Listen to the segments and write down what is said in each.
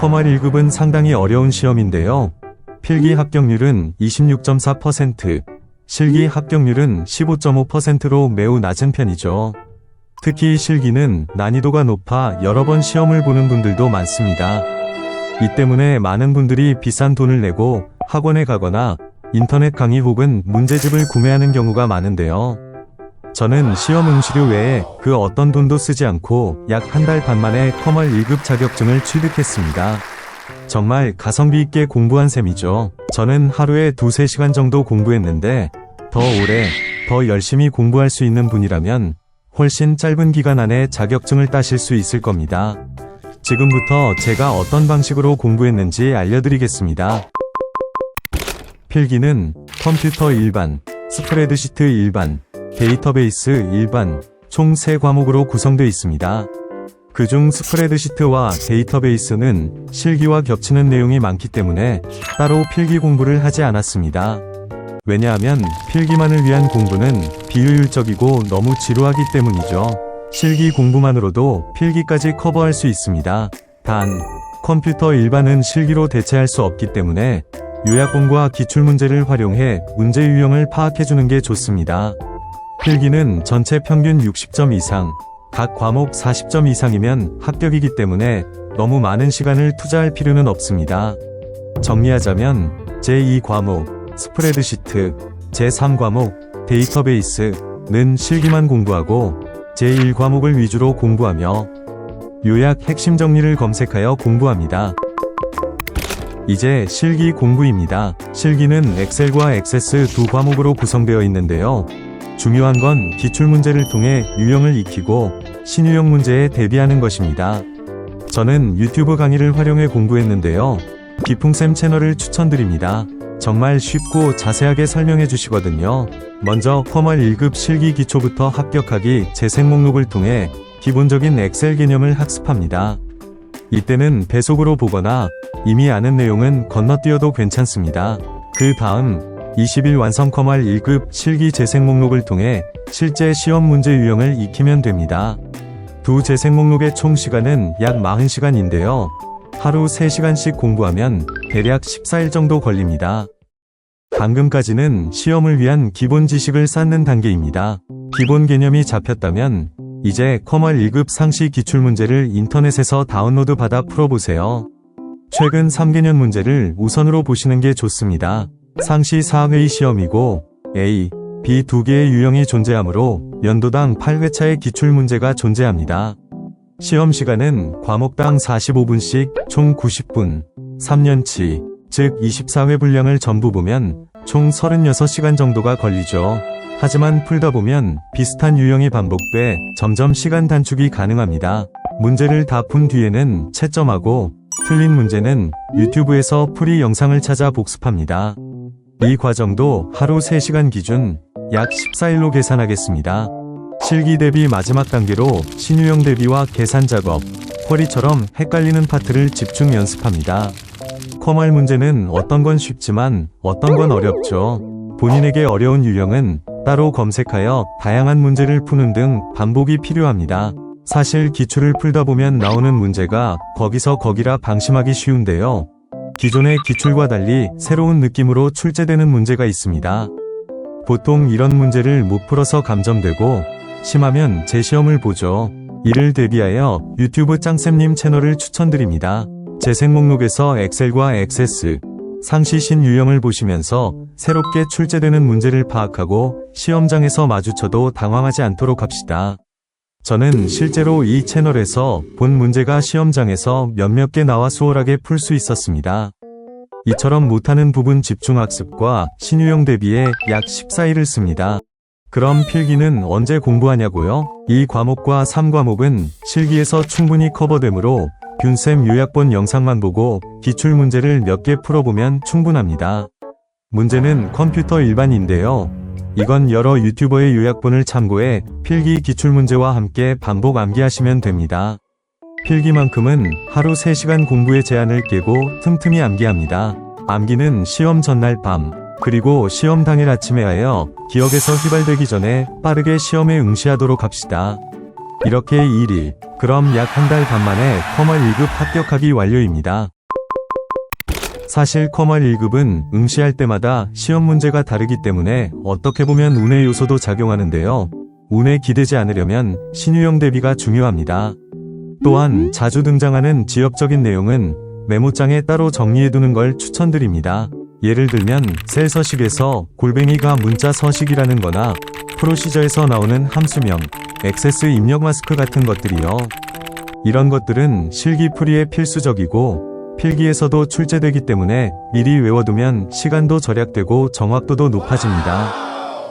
컴활 1급은 상당히 어려운 시험인데요. 필기 합격률은 26.4%, 실기 합격률은 15.5%로 매우 낮은 편이죠. 특히 실기는 난이도가 높아 여러 번 시험을 보는 분들도 많습니다. 이 때문에 많은 분들이 비싼 돈을 내고 학원에 가거나 인터넷 강의 혹은 문제집을 구매하는 경우가 많은데요. 저는 시험 응시료 외에 그 어떤 돈도 쓰지 않고 약 한 달 반 만에 컴활 1급 자격증을 취득했습니다. 정말 가성비 있게 공부한 셈이죠. 저는 하루에 2-3시간 정도 공부했는데 더 오래, 더 열심히 공부할 수 있는 분이라면 훨씬 짧은 기간 안에 자격증을 따실 수 있을 겁니다. 지금부터 제가 어떤 방식으로 공부했는지 알려드리겠습니다. 필기는 컴퓨터 일반, 스프레드시트 일반, 데이터베이스 일반, 총 3과목으로 구성되어 있습니다. 그중 스프레드시트와 데이터베이스는 실기와 겹치는 내용이 많기 때문에 따로 필기 공부를 하지 않았습니다. 왜냐하면 필기만을 위한 공부는 비효율적이고 너무 지루하기 때문이죠. 실기 공부만으로도 필기까지 커버할 수 있습니다. 단, 컴퓨터 일반은 실기로 대체할 수 없기 때문에 요약본과 기출문제를 활용해 문제 유형을 파악해주는 게 좋습니다. 필기는 전체 평균 60점 이상, 각 과목 40점 이상이면 합격이기 때문에 너무 많은 시간을 투자할 필요는 없습니다. 정리하자면 제2과목, 스프레드시트, 제3과목, 데이터베이스는 실기만 공부하고 제1과목을 위주로 공부하며 요약 핵심 정리를 검색하여 공부합니다. 이제 실기 공부입니다. 실기는 엑셀과 액세스 두 과목으로 구성되어 있는데요. 중요한 건 기출문제를 통해 유형을 익히고 신유형 문제에 대비하는 것입니다. 저는 유튜브 강의를 활용해 공부했는데요. 기풍쌤 채널을 추천드립니다. 정말 쉽고 자세하게 설명해 주시거든요. 먼저 컴활 1급 실기 기초부터 합격하기 재생 목록을 통해 기본적인 엑셀 개념을 학습합니다. 이때는 배속으로 보거나 이미 아는 내용은 건너뛰어도 괜찮습니다. 그 다음 20일 완성 컴활 1급 실기 재생 목록을 통해 실제 시험 문제 유형을 익히면 됩니다. 두 재생 목록의 총 시간은 약 40시간인데요. 하루 3시간씩 공부하면 대략 14일 정도 걸립니다. 방금까지는 시험을 위한 기본 지식을 쌓는 단계입니다. 기본 개념이 잡혔다면 이제 컴활 1급 상시 기출문제를 인터넷에서 다운로드 받아 풀어보세요. 최근 3개년 문제를 우선으로 보시는 게 좋습니다. 상시 4회의 시험이고 A, B 두 개의 유형이 존재하므로 연도당 8회차의 기출문제가 존재합니다. 시험 시간은 과목당 45분씩 총 90분, 3년치, 즉 24회 분량을 전부 보면 총 36시간 정도가 걸리죠. 하지만 풀다 보면 비슷한 유형이 반복돼 점점 시간 단축이 가능합니다. 문제를 다 푼 뒤에는 채점하고 틀린 문제는 유튜브에서 풀이 영상을 찾아 복습합니다. 이 과정도 하루 3시간 기준 약 14일로 계산하겠습니다. 실기 대비 마지막 단계로 신유형 대비와 계산 작업, 쿼리처럼 헷갈리는 파트를 집중 연습합니다. 컴활 문제는 어떤 건 쉽지만 어떤 건 어렵죠. 본인에게 어려운 유형은 따로 검색하여 다양한 문제를 푸는 등 반복이 필요합니다. 사실 기출을 풀다 보면 나오는 문제가 거기서 거기라 방심하기 쉬운데요. 기존의 기출과 달리 새로운 느낌으로 출제되는 문제가 있습니다. 보통 이런 문제를 못 풀어서 감점되고 심하면 재시험을 보죠. 이를 대비하여 유튜브 짱쌤님 채널을 추천드립니다. 재생 목록에서 엑셀과 액세스, 상시 신유형을 보시면서 새롭게 출제되는 문제를 파악하고 시험장에서 마주쳐도 당황하지 않도록 합시다. 저는 실제로 이 채널에서 본 문제가 시험장에서 몇몇 개 나와 수월하게 풀 수 있었습니다. 이처럼 못하는 부분 집중 학습과 신유형 대비에 약 14일을 씁니다. 그럼 필기는 언제 공부하냐고요? 이 과목과 3과목은 실기에서 충분히 커버되므로 균쌤 요약본 영상만 보고 기출문제를 몇 개 풀어보면 충분합니다. 문제는 컴퓨터 일반인데요. 이건 여러 유튜버의 요약본을 참고해 필기 기출문제와 함께 반복 암기하시면 됩니다. 필기만큼은 하루 3시간 공부의 제한을 깨고 틈틈이 암기합니다. 암기는 시험 전날 밤, 그리고 시험 당일 아침에 하여 기억에서 휘발되기 전에 빠르게 시험에 응시하도록 합시다. 이렇게 1일, 그럼 약 한 달 반 만에 컴활 1급 합격하기 완료입니다. 사실 컴활 1급은 응시할 때마다 시험 문제가 다르기 때문에 어떻게 보면 운의 요소도 작용하는데요. 운에 기대지 않으려면 신유형 대비가 중요합니다. 또한 자주 등장하는 지엽적인 내용은 메모장에 따로 정리해두는 걸 추천드립니다. 예를 들면 셀 서식에서 골뱅이가 문자 서식이라는 거나 프로시저에서 나오는 함수명, 액세스 입력 마스크 같은 것들이요. 이런 것들은 실기풀이에 필수적이고 필기에서도 출제되기 때문에 미리 외워두면 시간도 절약되고 정확도도 높아집니다.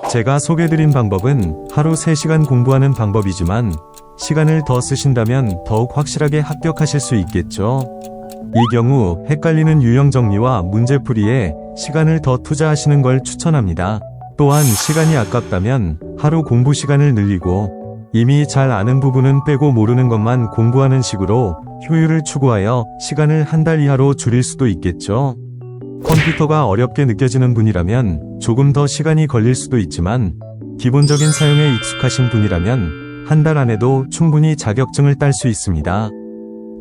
제가 소개드린 방법은 하루 3시간 공부하는 방법이지만 시간을 더 쓰신다면 더욱 확실하게 합격하실 수 있겠죠. 이 경우 헷갈리는 유형 정리와 문제풀이에 시간을 더 투자하시는 걸 추천합니다. 또한 시간이 아깝다면 하루 공부 시간을 늘리고 이미 잘 아는 부분은 빼고 모르는 것만 공부하는 식으로 효율을 추구하여 시간을 한 달 이하로 줄일 수도 있겠죠. 컴퓨터가 어렵게 느껴지는 분이라면 조금 더 시간이 걸릴 수도 있지만 기본적인 사용에 익숙하신 분이라면 한 달 안에도 충분히 자격증을 딸 수 있습니다.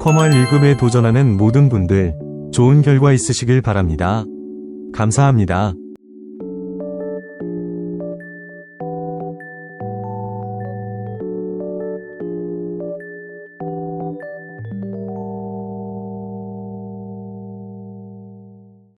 컴활 1급에 도전하는 모든 분들 좋은 결과 있으시길 바랍니다. 감사합니다.